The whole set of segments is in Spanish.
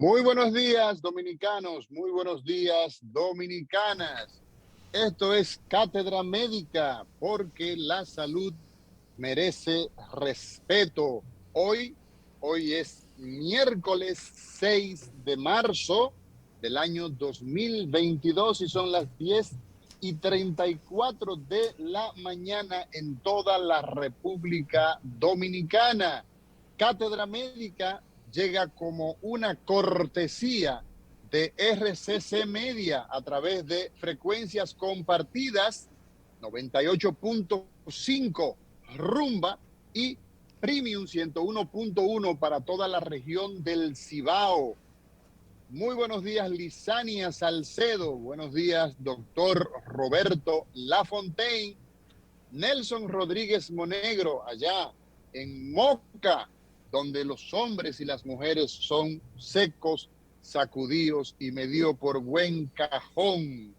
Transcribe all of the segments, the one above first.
Muy buenos días, dominicanos, muy buenos días, dominicanas. Esto es Cátedra Médica, porque la salud merece respeto. Hoy, hoy es miércoles 6 de marzo del año 2022 y son las 10:34 de la mañana en toda la República Dominicana. Cátedra Médica llega como una cortesía de RCC Media a través de frecuencias compartidas 98.5 Rumba y Premium 101.1 para toda la región del Cibao. Muy buenos días, Lisania Salcedo. Buenos días, doctor Roberto Lafontaine. Nelson Rodríguez Monegro, allá en Moca, donde los hombres y las mujeres son secos, sacudidos y medido por buen cajón.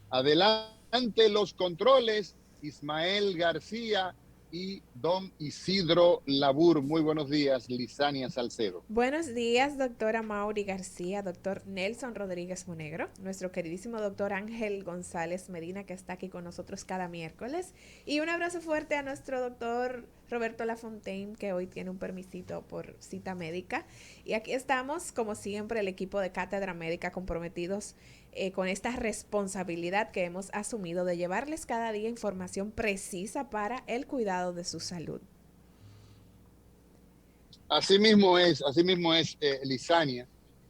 Adelante los controles, Ismael García y don Isidro Labur. Muy buenos días, Lisania Salcedo. Buenos días, doctora Mauri García, doctor Nelson Rodríguez Monegro, nuestro queridísimo doctor Ángel González Medina, que está aquí con nosotros cada miércoles. Y un abrazo fuerte a nuestro doctor Roberto Lafontaine, que hoy tiene un permisito por cita médica. Y aquí estamos, como siempre, el equipo de Cátedra Médica comprometidos con esta responsabilidad que hemos asumido de llevarles cada día información precisa para el cuidado de su salud. Así mismo es, Lisania.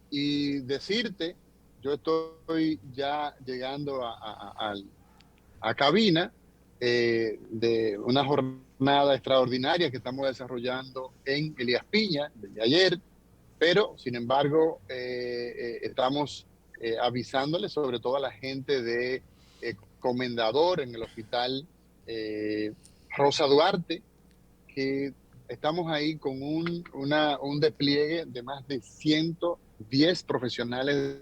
Y decirte, yo estoy ya llegando a cabina de una jornada extraordinaria que estamos desarrollando en Elías Piña desde ayer, pero sin embargo estamos avisándoles sobre todo a la gente de Comendador en el hospital eh, Rosa Duarte, que estamos ahí con un despliegue de más de 110 profesionales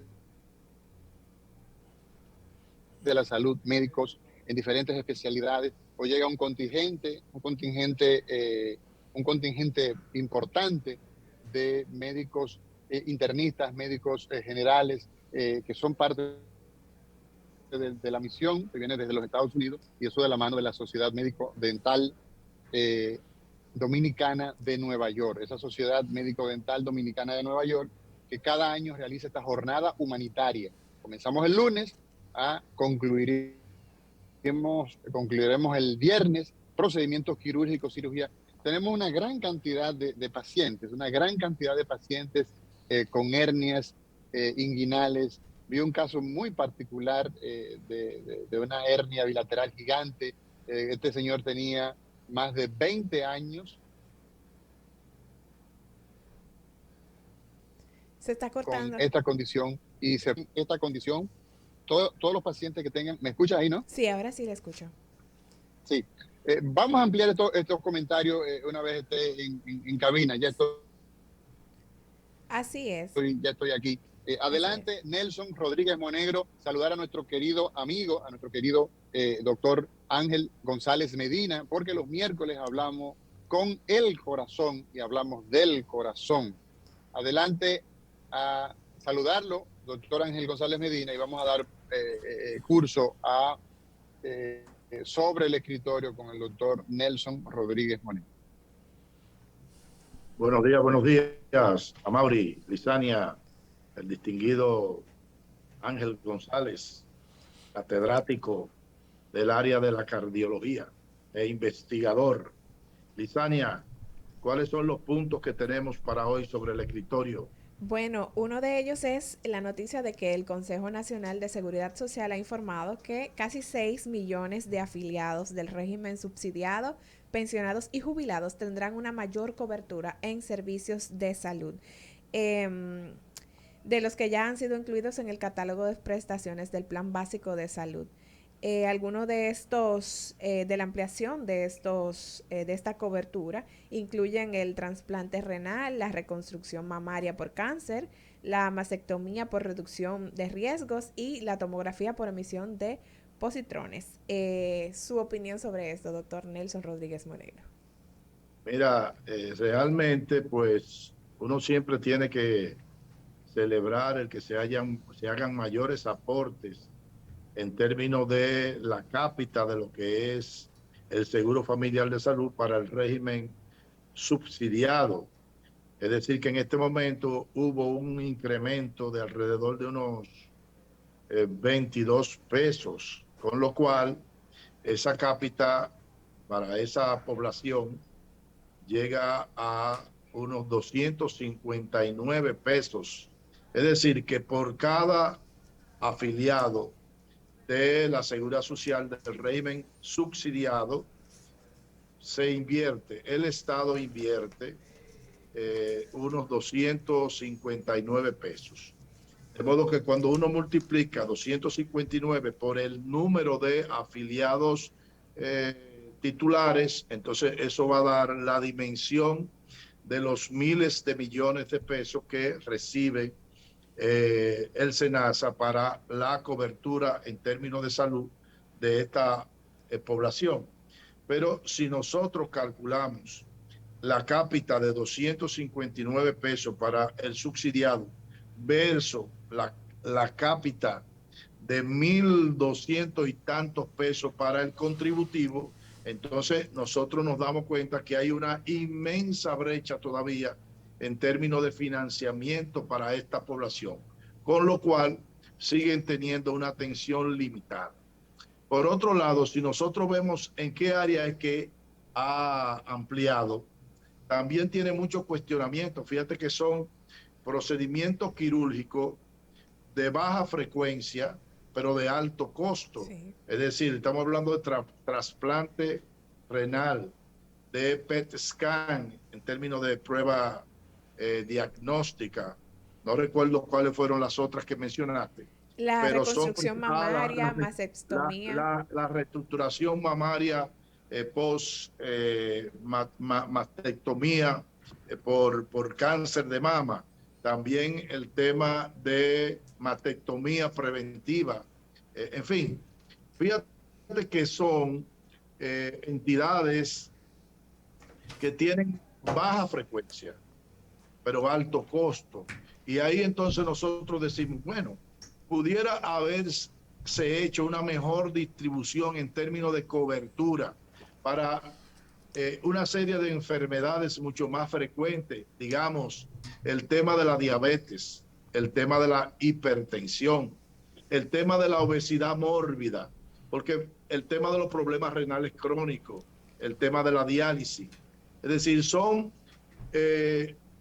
de la salud, médicos en diferentes especialidades. Hoy llega un contingente importante de médicos internistas, médicos generales, que son parte de la misión que viene desde los Estados Unidos, y eso de la mano de la Sociedad Médico Dental eh, Dominicana de Nueva York, esa Sociedad Médico Dental Dominicana de Nueva York, que cada año realiza esta jornada humanitaria. Comenzamos el lunes, concluiremos el viernes, procedimientos quirúrgicos, cirugía. Tenemos una gran cantidad de pacientes, una gran cantidad de pacientes con hernias inguinales. Vi un caso muy particular de una hernia bilateral gigante. Este señor tenía más de 20 años Se está con cortando. esta condición y esta condición, todos los pacientes que tengan, ¿me escuchas ahí, no? Sí, ahora sí la escucho. Sí. Vamos a ampliar estos comentarios una vez esté en cabina. Así es, Ya estoy aquí. así es. Adelante, Nelson Rodríguez Monegro, saludar a nuestro querido amigo, a nuestro querido doctor Ángel González Medina, porque los miércoles hablamos con el corazón y hablamos del corazón. Adelante a saludarlo, doctor Ángel González Medina, y vamos a dar curso sobre el escritorio con el doctor Nelson Rodríguez Monegro. Buenos días, a Mauri, Lisania, el distinguido Ángel González, catedrático del área de la cardiología e investigador. Lisania, ¿cuáles son los puntos que tenemos para hoy sobre el escritorio? Bueno, uno de ellos es la noticia de que el Consejo Nacional de Seguridad Social ha informado que casi 6 millones de afiliados del régimen subsidiado, pensionados y jubilados tendrán una mayor cobertura en servicios de salud. Eh, de los que ya han sido incluidos en el catálogo de prestaciones del Plan Básico de Salud. Algunos de estos, de la ampliación de esta cobertura, incluyen el trasplante renal, la reconstrucción mamaria por cáncer, la mastectomía por reducción de riesgos y la tomografía por emisión de positrones. Su opinión sobre esto, doctor Nelson Rodríguez Monegro. Mira, realmente pues uno siempre tiene que celebrar el que se hagan mayores aportes en términos de la cápita de lo que es el Seguro Familiar de Salud para el régimen subsidiado. Es decir, que en este momento hubo un incremento de alrededor de unos 22 pesos, con lo cual esa cápita para esa población llega a unos 259 pesos. Es decir, que por cada afiliado de la Seguridad Social del régimen subsidiado se invierte, el Estado invierte unos 259 pesos. De modo que cuando uno multiplica 259 por el número de afiliados titulares, entonces eso va a dar la dimensión de los miles de millones de pesos que recibe el SENASA para la cobertura en términos de salud de esta población. Pero si nosotros calculamos la cápita de 259 pesos para el subsidiado versus la cápita de 1.200 y tantos pesos para el contributivo, entonces nosotros nos damos cuenta que hay una inmensa brecha todavía en términos de financiamiento para esta población, con lo cual siguen teniendo una atención limitada. Por otro lado, si nosotros vemos en qué área es que ha ampliado, también tiene muchos cuestionamientos. Fíjate que son procedimientos quirúrgicos de baja frecuencia, pero de alto costo. Sí. Es decir, estamos hablando de trasplante renal, de PET scan en términos de prueba diagnóstica. No recuerdo cuáles fueron las otras que mencionaste. La reconstrucción mamaria, mastectomía. La reestructuración mamaria post mastectomía por cáncer de mama. También el tema de mastectomía preventiva. En fin, fíjate que son entidades que tienen baja frecuencia, pero alto costo. Y ahí entonces nosotros decimos, bueno, pudiera haberse hecho una mejor distribución en términos de cobertura para una serie de enfermedades mucho más frecuentes, digamos, el tema de la diabetes, el tema de la hipertensión, el tema de la obesidad mórbida, porque el tema de los problemas renales crónicos, el tema de la diálisis. Es decir, son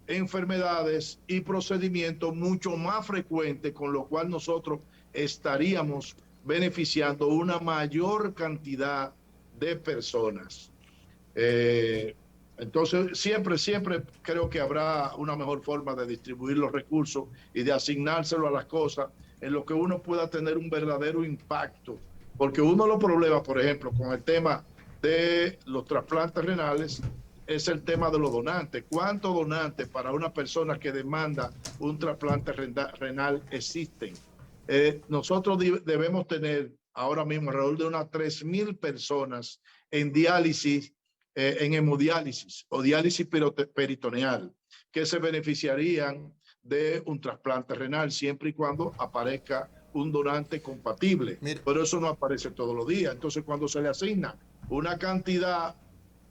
enfermedades y procedimientos mucho más frecuentes, con lo cual nosotros estaríamos beneficiando una mayor cantidad de personas. Entonces, siempre creo que habrá una mejor forma de distribuir los recursos y de asignárselo a las cosas en lo que uno pueda tener un verdadero impacto. Porque uno de los problemas, por ejemplo, con el tema de los trasplantes renales, es el tema de los donantes. ¿Cuántos donantes para una persona que demanda un trasplante renal existen? Nosotros debemos tener ahora mismo alrededor de unas 3.000 personas en diálisis, en hemodiálisis o diálisis peritoneal, que se beneficiarían de un trasplante renal siempre y cuando aparezca un donante compatible. Pero eso no aparece todos los días. Entonces, cuando se le asigna una cantidad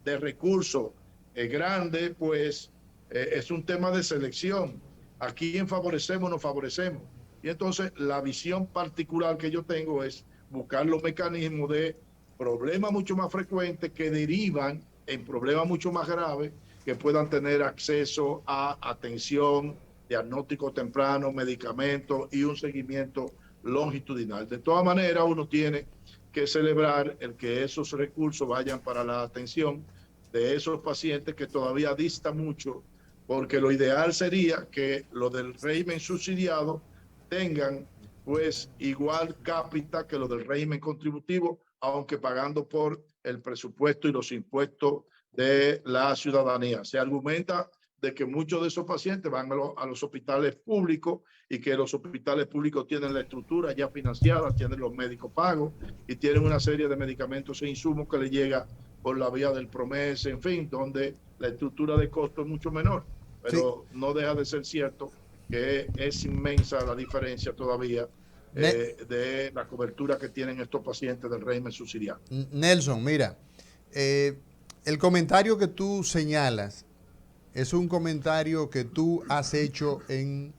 de recursos grande, pues es un tema de selección. ¿A quién favorecemos o no favorecemos? Y entonces la visión particular que yo tengo es buscar los mecanismos de problemas mucho más frecuentes que derivan en problemas mucho más graves, que puedan tener acceso a atención, diagnóstico temprano, medicamentos y un seguimiento longitudinal. De todas maneras, uno tiene que celebrar el que esos recursos vayan para la atención de esos pacientes que todavía dista mucho, porque lo ideal sería que los del régimen subsidiado tengan pues igual cápita que los del régimen contributivo, aunque pagando por el presupuesto y los impuestos de la ciudadanía. Se argumenta de que muchos de esos pacientes van a los hospitales públicos y que los hospitales públicos tienen la estructura ya financiada, tienen los médicos pagos y tienen una serie de medicamentos e insumos que le llega por la vía del PROMES, en fin, donde la estructura de costo es mucho menor. Pero sí, no deja de ser cierto que es inmensa la diferencia todavía de la cobertura que tienen estos pacientes del régimen subsidiado. Nelson, mira, el comentario que tú señalas es un comentario que tú has hecho en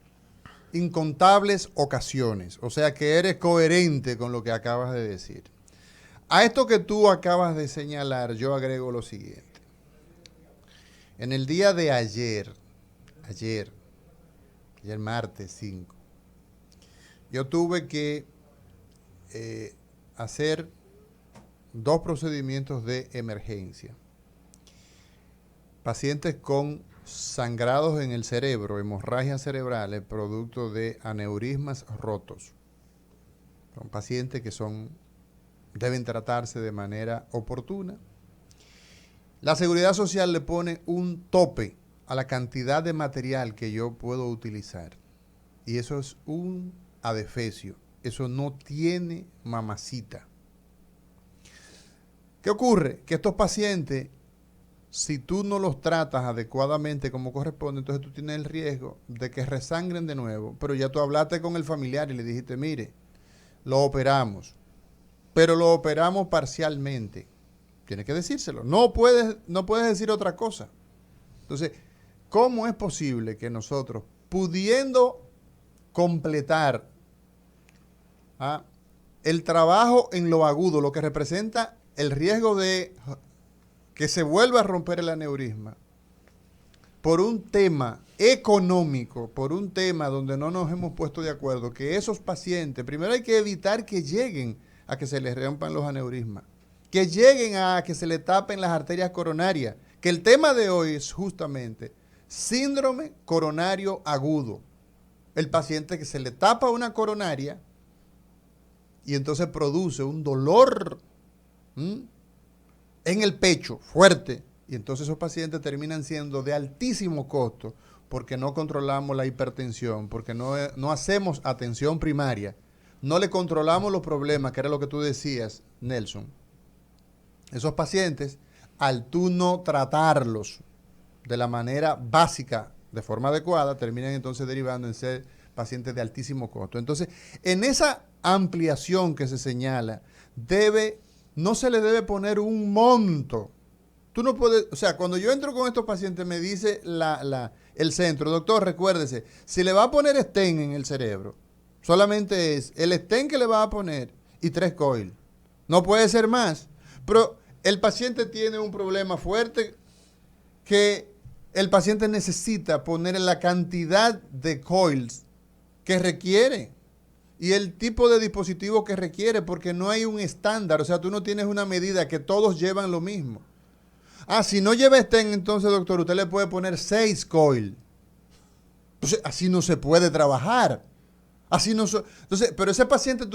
incontables ocasiones, o sea que eres coherente con lo que acabas de decir. A esto que tú acabas de señalar, yo agrego lo siguiente. En el día de ayer martes 5, yo tuve que hacer 2 procedimientos de emergencia. Pacientes con sangrados en el cerebro, hemorragias cerebrales, producto de aneurismas rotos. Son pacientes que deben tratarse de manera oportuna. La Seguridad Social le pone un tope a la cantidad de material que yo puedo utilizar. Y eso es un adefesio. Eso no tiene mamacita. ¿Qué ocurre? Que estos pacientes, si tú no los tratas adecuadamente como corresponde, entonces tú tienes el riesgo de que resangren de nuevo. Pero ya tú hablaste con el familiar y le dijiste, mire, lo operamos, pero lo operamos parcialmente. Tienes que decírselo. No puedes decir otra cosa. Entonces, ¿cómo es posible que nosotros, pudiendo completar el trabajo en lo agudo, lo que representa el riesgo de que se vuelva a romper el aneurisma, por un tema económico, por un tema donde no nos hemos puesto de acuerdo, que esos pacientes, primero hay que evitar que lleguen a que se les rompan los aneurismas, que lleguen a que se le tapen las arterias coronarias, que el tema de hoy es justamente síndrome coronario agudo. El paciente que se le tapa una coronaria y entonces produce un dolor en el pecho fuerte, y entonces esos pacientes terminan siendo de altísimo costo porque no controlamos la hipertensión, porque no hacemos atención primaria, no le controlamos los problemas, que era lo que tú decías, Nelson. Esos pacientes, al tú no tratarlos de la manera básica, de forma adecuada, terminan entonces derivando en ser pacientes de altísimo costo. Entonces, en esa ampliación que se señala, no se le debe poner un monto. Tú no puedes, o sea, cuando yo entro con estos pacientes me dice el centro, doctor, recuérdese, si le va a poner stent en el cerebro, solamente es el stent que le va a poner y 3 coil. No puede ser más. Pero el paciente tiene un problema fuerte que el paciente necesita poner la cantidad de coils que requiere y el tipo de dispositivo que requiere, porque no hay un estándar, o sea, tú no tienes una medida que todos llevan lo mismo. Si no lleva stent, entonces, doctor, usted le puede poner 6 coil. Entonces, así no se puede trabajar. Así no entonces, pero ese paciente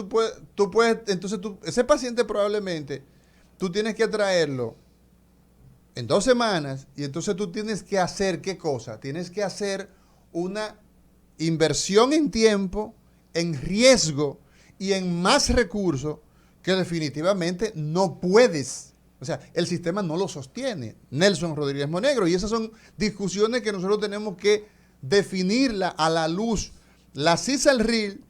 ese paciente probablemente tú tienes que traerlo en 2 semanas y entonces tú tienes que hacer, ¿qué cosa? Tienes que hacer una inversión en tiempo, en riesgo y en más recursos que definitivamente no puedes. O sea, el sistema no lo sostiene. Nelson Rodríguez Monegro. Y esas son discusiones que nosotros tenemos que definirla a la luz. La CISALRIL,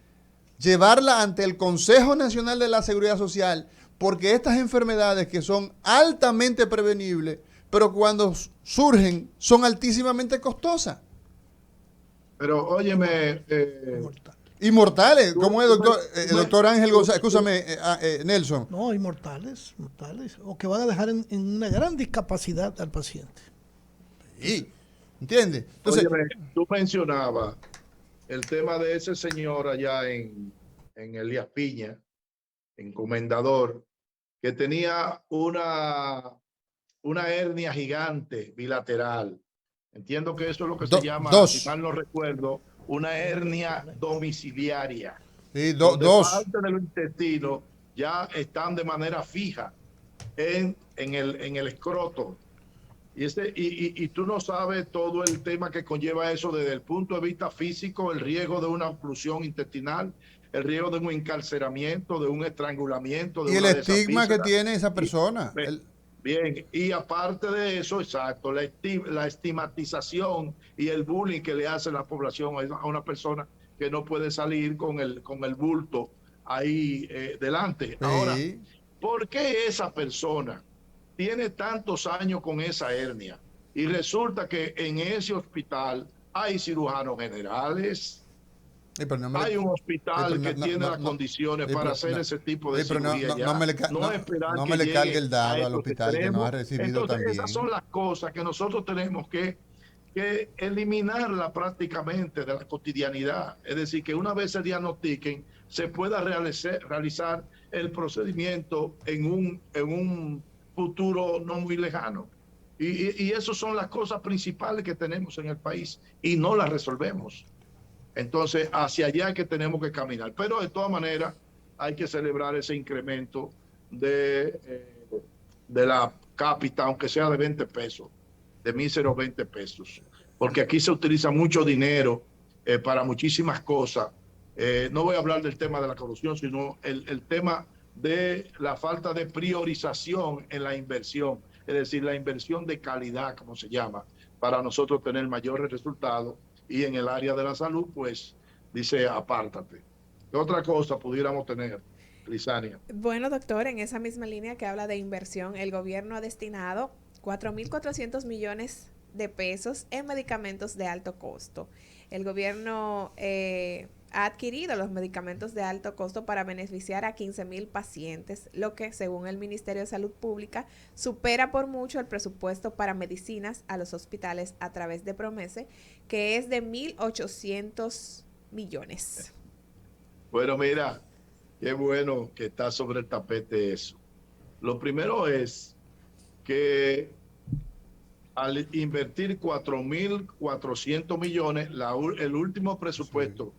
llevarla ante el Consejo Nacional de la Seguridad Social, porque estas enfermedades que son altamente prevenibles, pero cuando surgen son altísimamente costosas. Pero óyeme, inmortales, ¿cómo es, doctor? Doctor Ángel González, escúchame, Nelson. No, inmortales, o que van a dejar en una gran discapacidad al paciente. Sí, ¿entiendes? Entonces, óyeme, tú mencionabas el tema de ese señor allá en Elías Piña, en Comendador, que tenía una hernia gigante bilateral. Entiendo que eso es lo que se llama, si mal no recuerdo, una hernia domiciliaria. Sí, parte de los intestinos ya están de manera fija en el escroto. Y tú no sabes todo el tema que conlleva eso desde el punto de vista físico, el riesgo de una oclusión intestinal, el riesgo de un encarcelamiento, de un estrangulamiento. Y el estigma que tiene esa persona. Bien, y aparte de eso, exacto, la estigmatización y el bullying que le hace la población a una persona que no puede salir con el bulto ahí delante. Ahora, Sí. ¿por qué esa persona tiene tantos años con esa hernia y resulta que en ese hospital hay cirujanos generales? Pero no me Hay un pero hospital que tiene las condiciones para pero hacer ese tipo de pero cirugía ya. No esperar no que me le cargue llegue el a dado al estos hospital que no ha extremos. recibido Entonces, esas son también. las cosas que nosotros tenemos que eliminarla prácticamente de la cotidianidad. Es decir, que una vez se diagnostiquen, se pueda realizar el procedimiento en un futuro no muy lejano. Y esas son las cosas principales que tenemos en el país y no las resolvemos. Entonces, hacia allá es que tenemos que caminar. Pero de todas maneras, hay que celebrar ese incremento de la cápita, aunque sea de 20 pesos, de míseros 20 pesos. Porque aquí se utiliza mucho dinero para muchísimas cosas. No voy a hablar del tema de la corrupción, sino el tema de la falta de priorización en la inversión, es decir, la inversión de calidad, como se llama, para nosotros tener mayores resultados. Y en el área de la salud, pues, dice, apártate. ¿Qué otra cosa pudiéramos tener, Lisania? Bueno, doctor, en esa misma línea que habla de inversión, el gobierno ha destinado 4.400 millones de pesos en medicamentos de alto costo. El gobierno ha adquirido los medicamentos de alto costo para beneficiar a 15.000 pacientes, lo que, según el Ministerio de Salud Pública, supera por mucho el presupuesto para medicinas a los hospitales a través de Promese, que es de 1.800 millones. Bueno, mira, qué bueno que está sobre el tapete eso. Lo primero es que al invertir 4.400 millones, el último presupuesto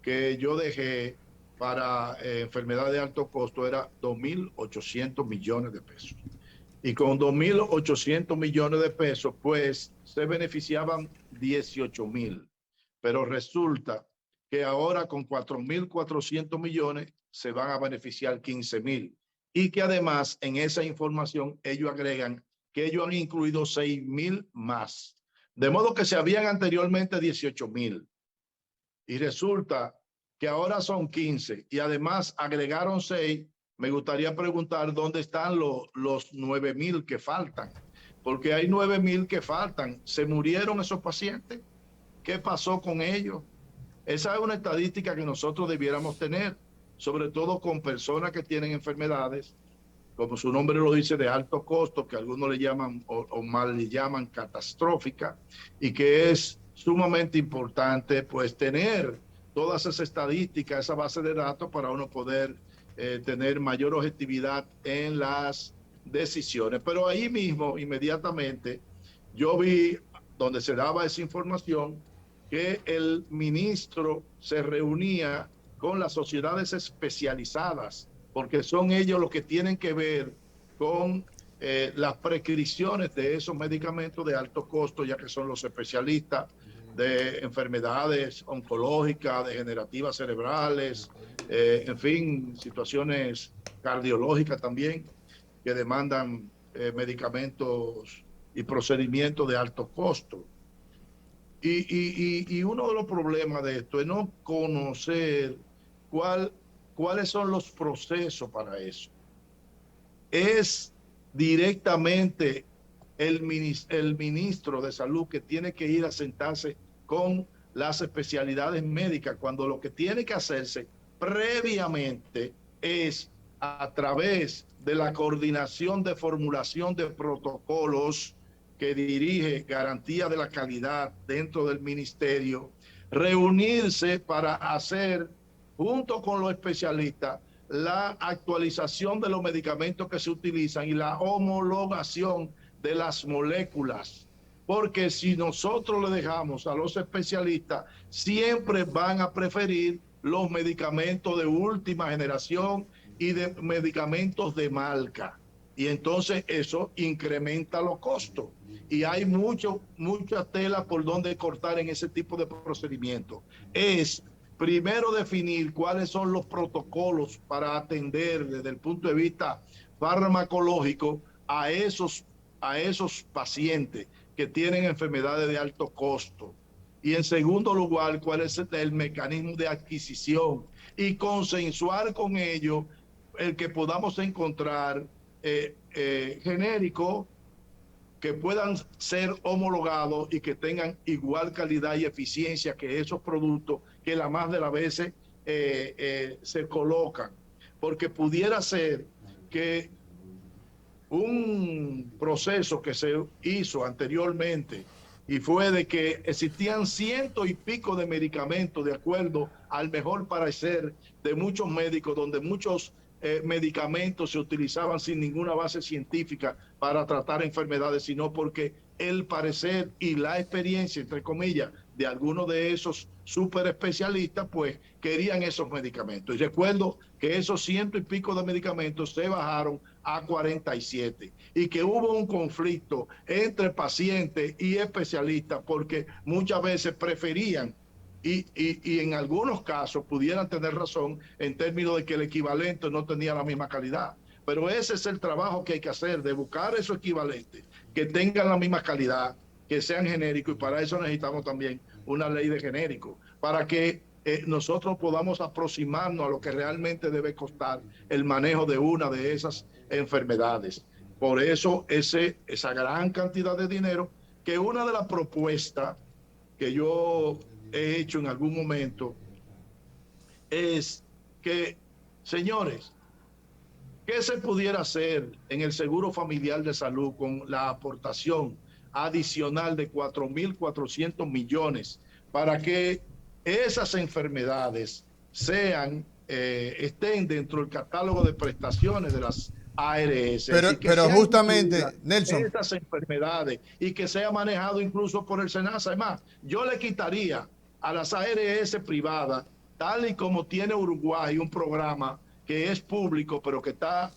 que yo dejé para enfermedades de alto costo era 2.800 millones de pesos. Y con 2.800 millones de pesos, pues se beneficiaban 18.000. Pero resulta que ahora con 4.400 millones se van a beneficiar 15.000. Y que además en esa información ellos agregan que ellos han incluido 6.000 más. De modo que se habían anteriormente 18.000. Y resulta que ahora son 15 y además agregaron 6. Me gustaría preguntar dónde están los 9.000 que faltan, porque hay 9.000 que faltan. ¿Se murieron esos pacientes? ¿Qué pasó con ellos? Esa es una estadística que nosotros debiéramos tener, sobre todo con personas que tienen enfermedades, como su nombre lo dice, de alto costo, que algunos le llaman o mal le llaman catastrófica, y que es sumamente importante pues tener todas esas estadísticas, esa base de datos para uno poder tener mayor objetividad en las decisiones. Pero ahí mismo, inmediatamente, yo vi donde se daba esa información que el ministro se reunía con las sociedades especializadas, porque son ellos los que tienen que ver con las prescripciones de esos medicamentos de alto costo, ya que son los especialistas de enfermedades oncológicas, degenerativas cerebrales, en fin, situaciones cardiológicas también, que demandan medicamentos y procedimientos de alto costo. Y uno de los problemas de esto es no conocer cuáles son los procesos para eso. Es directamente el ministro de Salud que tiene que ir a sentarse con las especialidades médicas, cuando lo que tiene que hacerse previamente es a través de la coordinación de formulación de protocolos que dirige Garantía de la Calidad dentro del ministerio, reunirse para hacer, junto con los especialistas, la actualización de los medicamentos que se utilizan y la homologación de las moléculas. Porque si nosotros le dejamos a los especialistas, siempre van a preferir los medicamentos de última generación y de medicamentos de marca. Y entonces eso incrementa los costos. Y hay mucha tela por donde cortar en ese tipo de procedimientos. Es primero definir cuáles son los protocolos para atender desde el punto de vista farmacológico a esos pacientes que tienen enfermedades de alto costo. Y en segundo lugar, cuál es el mecanismo de adquisición y consensuar con ellos el que podamos encontrar genéricos que puedan ser homologados y que tengan igual calidad y eficiencia que esos productos que la más de las veces se colocan. Porque pudiera ser que un proceso que se hizo anteriormente y fue de que existían 100 y pico de medicamentos de acuerdo al mejor parecer de muchos médicos, donde muchos medicamentos se utilizaban sin ninguna base científica para tratar enfermedades, sino porque el parecer y la experiencia, entre comillas, de algunos de esos super especialistas, pues querían esos medicamentos. Y recuerdo que esos 100 y pico de medicamentos se bajaron a 47 y que hubo un conflicto entre pacientes y especialistas porque muchas veces preferían y en algunos casos pudieran tener razón en términos de que el equivalente no tenía la misma calidad. Pero ese es el trabajo que hay que hacer, de buscar esos equivalentes que tengan la misma calidad, que sean genéricos, y para eso necesitamos también una ley de genéricos, para que nosotros podamos aproximarnos a lo que realmente debe costar el manejo de una de esas enfermedades. Por eso esa gran cantidad de dinero, que una de las propuestas que yo he hecho en algún momento es que, señores, ¿qué se pudiera hacer en el Seguro Familiar de Salud con la aportación adicional de 4.400 millones para que esas enfermedades estén dentro del catálogo de prestaciones de las ARS? Pero justamente, Nelson, estas enfermedades y que sea manejado incluso por el SENASA. Además, yo le quitaría a las ARS privadas, tal y como tiene Uruguay, un programa que es público, pero que está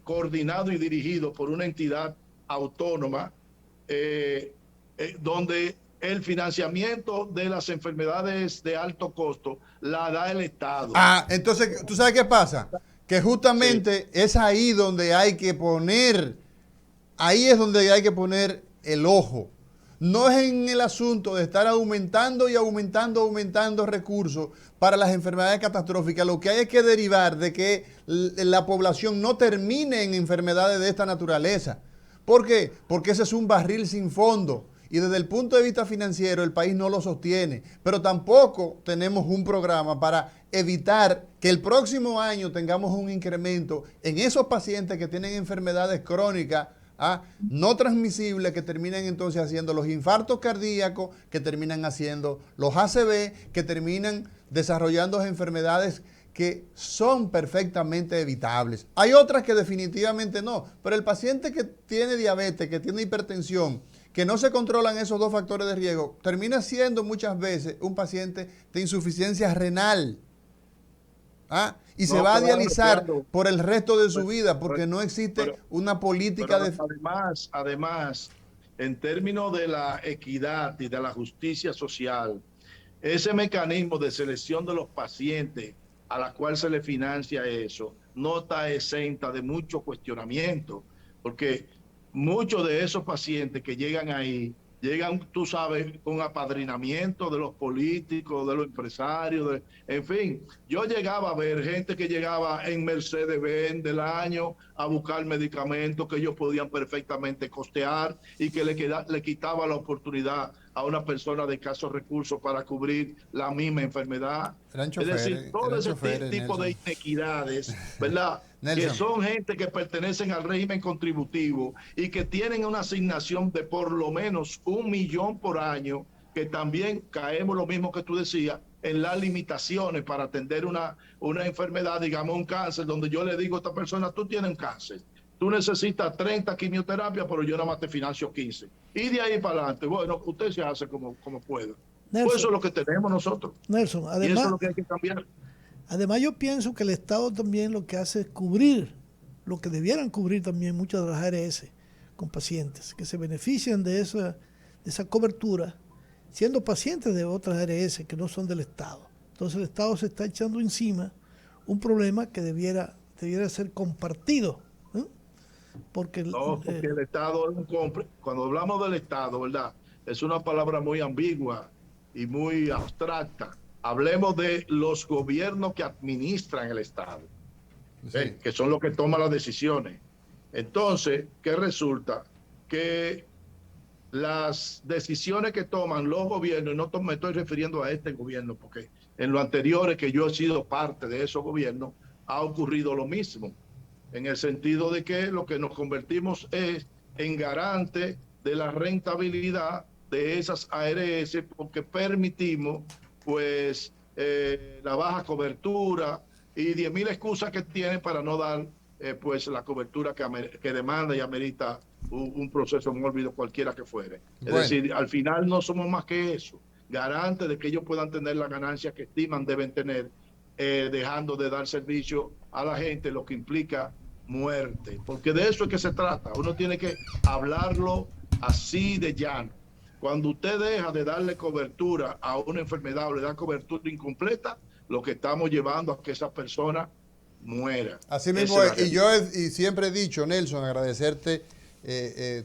coordinado y dirigido por una entidad autónoma, donde el financiamiento de las enfermedades de alto costo la da el Estado. Entonces, ¿tú sabes qué pasa? Que justamente es ahí donde hay que poner, el ojo. No es en el asunto de estar aumentando recursos para las enfermedades catastróficas. Lo que hay es que derivar de que la población no termine en enfermedades de esta naturaleza. ¿Por qué? Porque ese es un barril sin fondo. Y desde el punto de vista financiero el país no lo sostiene. Pero tampoco tenemos un programa para evitar que el próximo año tengamos un incremento en esos pacientes que tienen enfermedades crónicas no transmisibles, que terminan entonces haciendo los infartos cardíacos, que terminan haciendo los ACV, que terminan desarrollando enfermedades que son perfectamente evitables. Hay otras que definitivamente no, pero el paciente que tiene diabetes, que tiene hipertensión, que no se controlan esos dos factores de riesgo, termina siendo muchas veces un paciente de insuficiencia renal. Y se va a dializar por el resto de su vida porque no existe una política de... Además, en términos de la equidad y de la justicia social, ese mecanismo de selección de los pacientes a la cual se le financia eso, no está exenta de mucho cuestionamiento, porque muchos de esos pacientes que llegan ahí, llegan, tú sabes, con apadrinamiento de los políticos, de los empresarios, en fin. Yo llegaba a ver gente que llegaba en Mercedes-Benz del año a buscar medicamentos que ellos podían perfectamente costear y que le quitaba la oportunidad a una persona de escasos recursos para cubrir la misma enfermedad. Es decir, todo ese tipo de inequidades, ¿verdad? Que son gente que pertenecen al régimen contributivo y que tienen una asignación de por lo menos 1 millón por año, que también caemos lo mismo que tú decías, en las limitaciones para atender una enfermedad, digamos un cáncer, donde yo le digo a esta persona, tú tienes un cáncer, tú necesitas 30 quimioterapias, pero yo nada más te financio 15. Y de ahí para adelante, bueno, usted se hace como pueda. Pues eso es lo que tenemos nosotros. Nelson, además, y eso es lo que hay que cambiar. Además, yo pienso que el Estado también lo que hace es cubrir lo que debieran cubrir también muchas de las ARS con pacientes que se benefician de esa cobertura, siendo pacientes de otras ARS que no son del Estado. Entonces el Estado se está echando encima un problema que debiera ser compartido, porque No, porque el Estado, cuando hablamos del Estado, ¿verdad? Es una palabra muy ambigua y muy abstracta. Hablemos de los gobiernos que administran el Estado, Sí. que son los que toman las decisiones. Entonces, ¿qué resulta? Que las decisiones que toman los gobiernos, y no me estoy refiriendo a este gobierno, porque en lo anteriores que yo he sido parte de esos gobiernos, ha ocurrido lo mismo, en el sentido de que lo que nos convertimos es en garante de la rentabilidad de esas ARS, porque permitimos pues la baja cobertura y 10.000 excusas que tienen para no dar pues la cobertura que demanda y amerita un proceso mórbido cualquiera que fuere. Bueno. Es decir, al final no somos más que eso, garantes de que ellos puedan tener la ganancia que estiman deben tener, dejando de dar servicio a la gente, lo que implica muerte, porque de eso es que se trata. Uno tiene que hablarlo así de llano. Cuando usted deja de darle cobertura a una enfermedad o le da cobertura incompleta, lo que estamos llevando a que esa persona muera. Así mismo es, y siempre he dicho, Nelson, agradecerte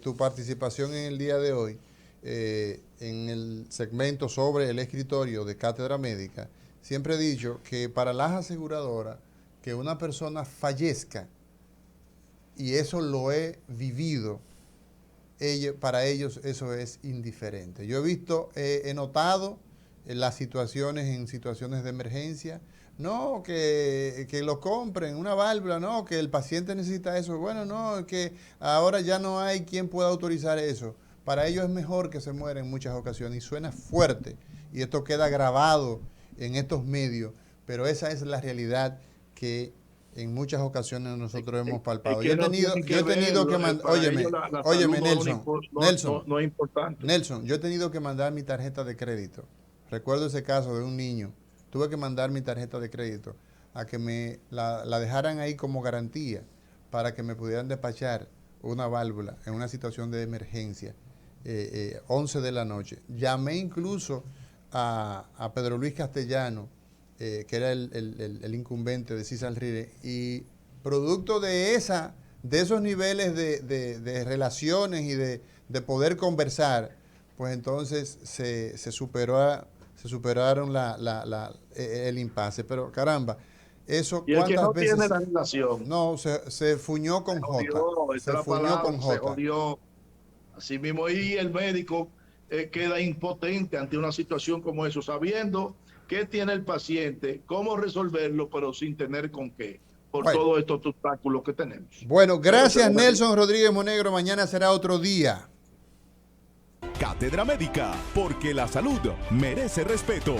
tu participación en el día de hoy, en el segmento sobre el escritorio de Cátedra Médica. Siempre he dicho que para las aseguradoras, que una persona fallezca, y eso lo he vivido, para ellos eso es indiferente. Yo he visto, he notado las situaciones en situaciones de emergencia, no, que lo compren, una válvula, no, que el paciente necesita eso, bueno, no, que ahora ya no hay quien pueda autorizar eso. Para ellos es mejor que se muera en muchas ocasiones, y suena fuerte, y esto queda grabado en estos medios, pero esa es la realidad que en muchas ocasiones nosotros hemos palpado. Yo he tenido que mandar, óyeme, Nelson, yo he tenido que mandar mi tarjeta de crédito. Recuerdo ese caso de un niño. Tuve que mandar mi tarjeta de crédito a que me la dejaran ahí como garantía para que me pudieran despachar una válvula en una situación de emergencia, 11 de la noche. Llamé incluso a Pedro Luis Castellano, que era el incumbente de César Rire, y producto de esos niveles de relaciones y de poder conversar, pues entonces se superaron el impasse. Pero caramba, eso y el que no veces tiene la relación, no, se fuñó con J. Se fuñó con J. Se jodió. Así mismo, y el médico queda impotente ante una situación como eso, sabiendo qué tiene el paciente, cómo resolverlo, pero sin tener con qué, por todos estos obstáculos que tenemos. Bueno, gracias Nelson Rodríguez Monegro. Mañana será otro día. Cátedra Médica, porque la salud merece respeto.